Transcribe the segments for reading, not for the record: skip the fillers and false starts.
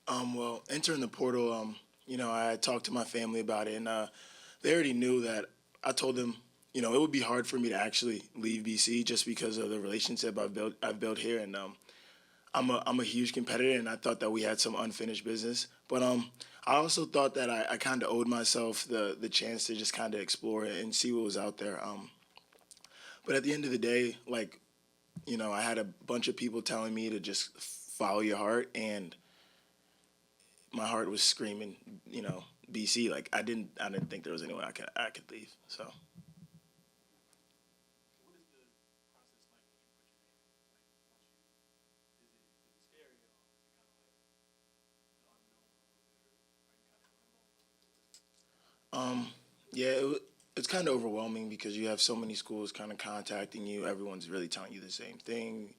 Well, entering the portal, I talked to my family about it, and they already knew that. I told them, it would be hard for me to actually leave BC just because of the relationship I've built here, and I'm a huge competitor, and I thought that we had some unfinished business. But I also thought that I kind of owed myself the chance to just kind of explore it and see what was out there. But at the end of the day, like I had a bunch of people telling me to just follow your heart, and my heart was screaming, BC. Like I didn't think there was any way I could leave. So um, yeah, it's kind of overwhelming because you have so many schools kind of contacting you. Everyone's really telling you the same thing.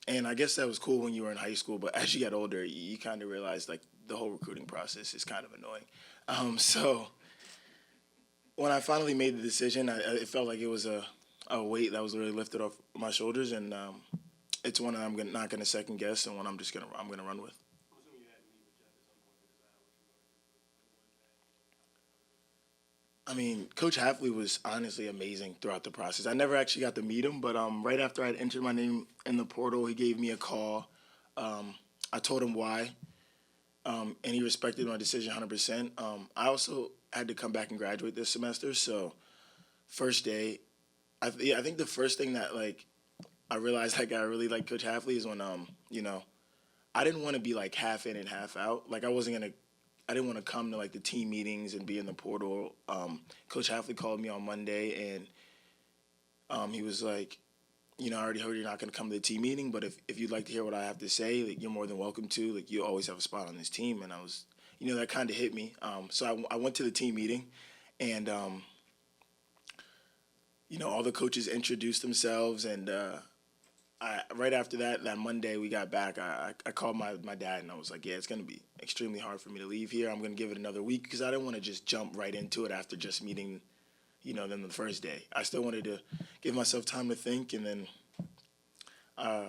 And I guess that was cool when you were in high school, but as you get older, you kind of realize like the whole recruiting process is kind of annoying. So when I finally made the decision, it felt like it was a weight that was really lifted off my shoulders, and it's one that not gonna second guess, and one I'm gonna run with. I mean, Coach Hafley was honestly amazing throughout the process. I never actually got to meet him, but right after I'd entered my name in the portal, he gave me a call. I told him why, and he respected my decision 100%. I also had to come back and graduate this semester, so first day, yeah, I think the first thing that like I realized like I really like Coach Hafley is when I didn't want to be like half in and half out. Like I didn't want to come to like the team meetings and be in the portal. Coach Hafley called me on Monday, and he was like, I already heard you're not going to come to the team meeting, but if you'd like to hear what I have to say, like you're more than welcome to. Like you always have a spot on this team, and I was, that kind of hit me. So I went to the team meeting, and all the coaches introduced themselves, and right after that Monday we got back, I called my dad, and I was like, yeah, it's going to be extremely hard for me to leave here. I'm going to give it another week because I didn't want to just jump right into it after just meeting, them the first day. I still wanted to give myself time to think, and then uh,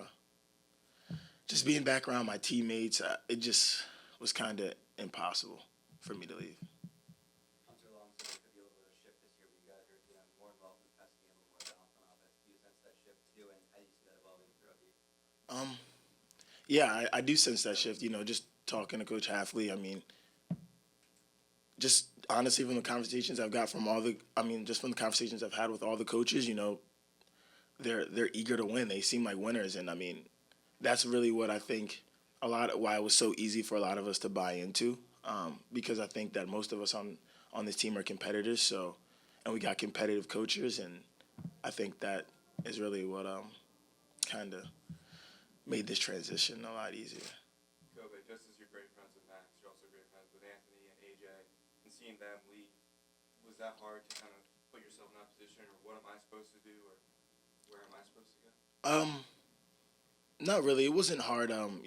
just being back around my teammates, it just was kind of impossible for me to leave. Hunter Long said there could be a little bit of shift this year where you guys are more involved in the passing game, a little more balanced on offense. Do you sense that shift too, and how do you see that evolving throughout the year? Um, yeah, I do sense that shift. Just talking to Coach Hafley, I mean, just honestly from the conversations I've got from just from the conversations I've had with all the coaches, they're eager to win. They seem like winners, and I mean, that's really what I think why it was so easy for a lot of us to buy into, because I think that most of us on this team are competitors. So, and we got competitive coaches, and I think that is really what kind of made this transition a lot easier. Kobay, just as you're great friends with Max, you're also great friends with Anthony and AJ, and seeing them lead, was that hard to kind of put yourself in that position, or what am I supposed to do, or where am I supposed to go? Um, Not really. It wasn't hard. I'm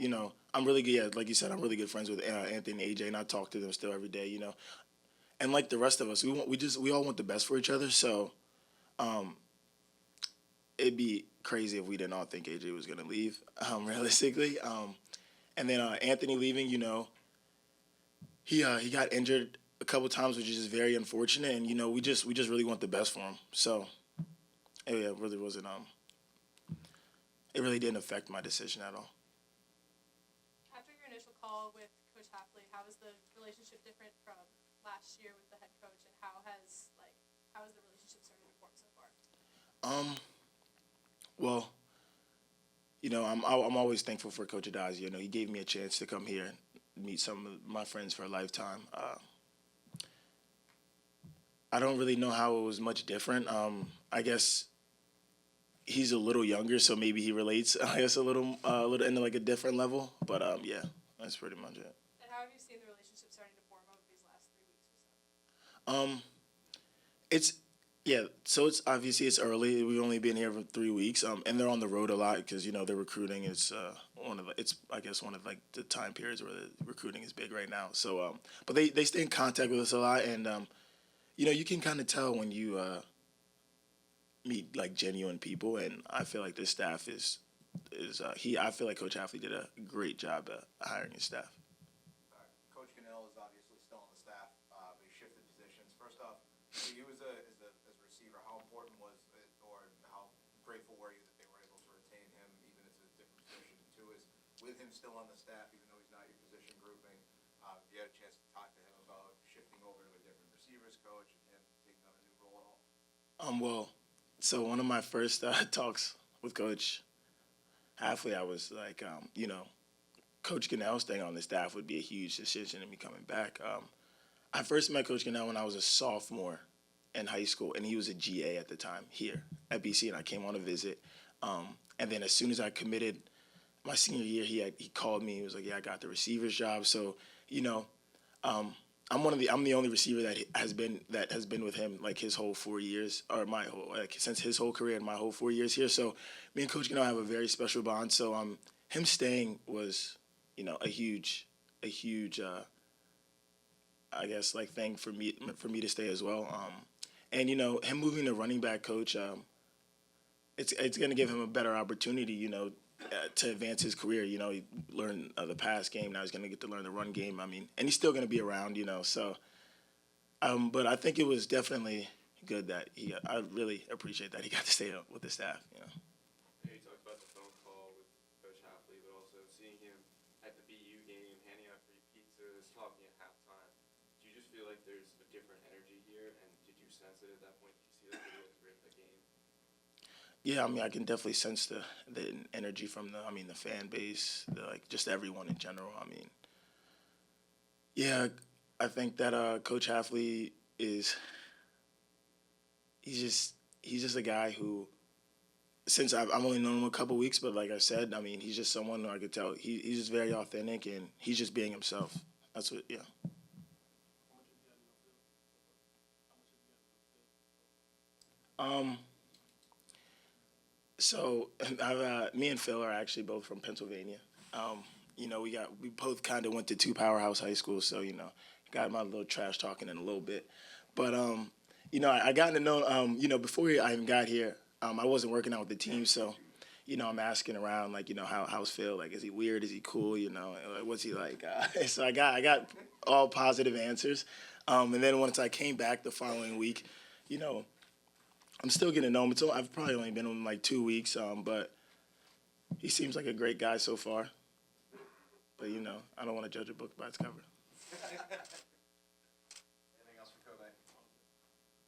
really good. Yeah, like you said, I'm really good friends with Anthony and AJ, and I talk to them still every day. And like the rest of us, we all want the best for each other. So um, it'd be crazy if we didn't all think AJ was gonna leave. Realistically, and then Anthony leaving, he got injured a couple times, which is just very unfortunate. And we just really want the best for him. So yeah, it really wasn't. It really didn't affect my decision at all. After your initial call with Coach Hafley, how is the relationship different from last year with the head coach, and how has the relationship started to form so far? Um, well, I'm always thankful for Coach Adaz. He gave me a chance to come here and meet some of my friends for a lifetime. I don't really know how it was much different. I guess he's a little younger, so maybe he relates. I guess a little into like a different level. But yeah, that's pretty much it. And how have you seen the relationship starting to form over these last 3 weeks or so? Um, it's yeah. So it's obviously it's early. We've only been here for 3 weeks. And they're on the road a lot because they're recruiting. It's it's I guess one of like the time periods where the recruiting is big right now. So but they stay in contact with us a lot, and you can kind of tell when you meet like genuine people, and I feel like this staff is I feel like Coach Hafley did a great job at hiring his staff. Coach Cannell is obviously still on the staff, but he shifted positions. First off, for you as a receiver, how important was it, or how grateful were you that they were able to retain him, even if it's a different position? And two is, with him still on the staff, even though he's not your position grouping, you had a chance to talk to him about shifting over to a different receivers coach and him taking on a new role at all? Well, so one of my first talks with Coach Hafley, I was like, Coach Cannell staying on the staff would be a huge decision in me coming back. I first met Coach Cannell when I was a sophomore in high school, and he was a GA at the time here at BC, and I came on a visit. And then as soon as I committed my senior year, he called me. He was like, "Yeah, I got the receivers job." So, I'm the only receiver that has been with him like his whole 4 years, or since his whole career and my whole 4 years here. So me and Coach Cannell have a very special bond. So him staying was, a huge I guess like thing for me to stay as well. And him moving to running back coach, it's going to give him a better opportunity, to advance his career. He learned the pass game. Now he's going to get to learn the run game. I mean, and he's still going to be around, So, but I think it was definitely good that I really appreciate that he got to stay up with the staff. You talked about the phone call with Coach Hafley, but also seeing him at the BU game, handing out free pizzas, talking at halftime. Do you just feel like there's a different energy here, and did you sense it at that point? Did you see that video during the game? Yeah, I mean, I can definitely sense the energy from the fan base, just everyone in general. I mean, yeah, I think that Coach Hafley he's just a guy who, since I've only known him a couple weeks, but like I said, I mean, he's just someone who I could tell he's just very authentic, and he's just being himself. That's what, yeah. So me and Phil are actually both from Pennsylvania. We both kind of went to two powerhouse high schools, so got my little trash talking in a little bit. But I got to know before I even got here, I wasn't working out with the team, so I'm asking around like how's Phil, like is he weird, is he cool, like, what's he like? So I got all positive answers, and then once I came back the following week, I'm still getting to know him. I've probably only been with him like 2 weeks, but he seems like a great guy so far. But, I don't want to judge a book by its cover. Anything else for Kobay?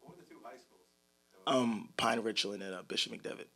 What were the two high schools? Pine Richland and Bishop McDevitt.